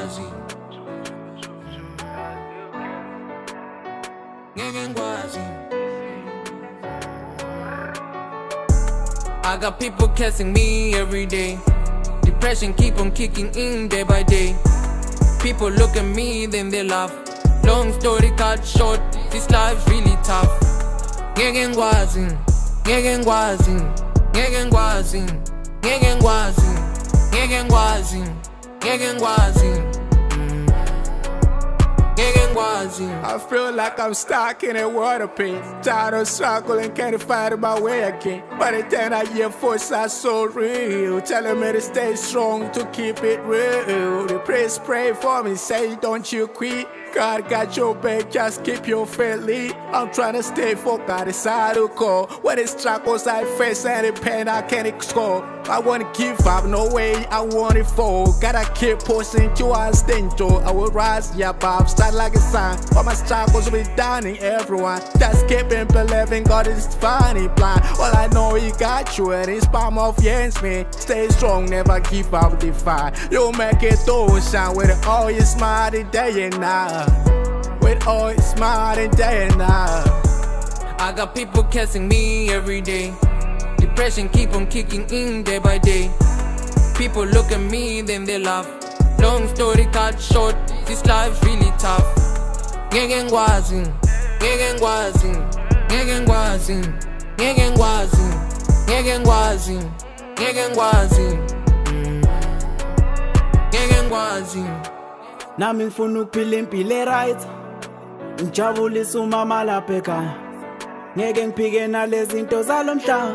ngikwazi, ngikwazi. I got people cursing me every day. Depression keep on kicking in day by day. People look at me, then they laugh. Long story cut short, this life's really tough. Ngikwazi, ngikwazi, ngikwazi, ngikwazi, ngikwazi, ngikwazi. I feel like I'm stuck in a world of pain. Tired of struggling, can't find my way again. But the thing I hear voices are so real, telling me to stay strong, to keep it real. The praise pray for me, say don't you quit. God got your back, just keep your faith lead. I'm trying to stay focused, decide to go. When it's struggles I face and the pain I can't score. I wanna give up, no way I want it fall. Gotta keep pushing towards danger. I will rise, yeah, above, start like a sun. All my struggles will be downing everyone. Just keeping believing God is funny blind. All I know He got you and His palm of your hands, man. Stay strong, never give up the fight. You'll make it through shine with all your smile day and night. With all your smile day and night. I got people cursing me every day. Depression keep on kicking in day by day. People look at me, then they laugh. Long story cut short, this life's really tough. Ngikwazi, ngikwazi, ngikwazi, ngikwazi, ngikwazi, ngikwazi, ngikwazi. Nami ngifuna ukuphila impilo right, ngijabulise umama lapha ekhaya. Ngeke ngiphike nalezi zinto zalomhlaba,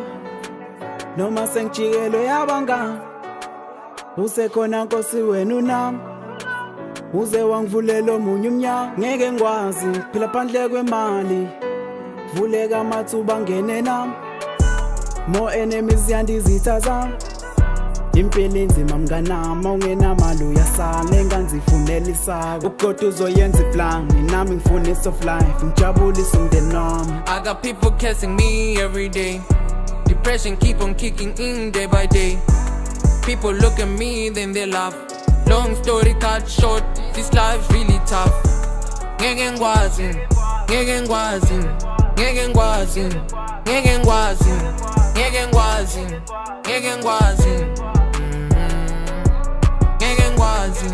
noma sengijikelwe yabangani. Usekhona Nkosi wena unami, uze wangivulela omunye umnyango. Ngeke ngikwazi phila phandle kwemali, vuleka amathuba ngene nami. More enemies yandizitha zami. Impilo inzima mnganami, ungenamali uyasala, enganzifunela isako. Ugoda uzoyenza iplan, nami ngifuna isoft life, ngijabulise umndeni wami. I got people cursing me every day. Depression keep on kicking in day by day. People look at me, then they laugh. Long story cut short, this life's really tough. Ngikwazi, ngikwazi, ngikwazi, ngikwazi, ngikwazi, ngikwazi, ngikwazi.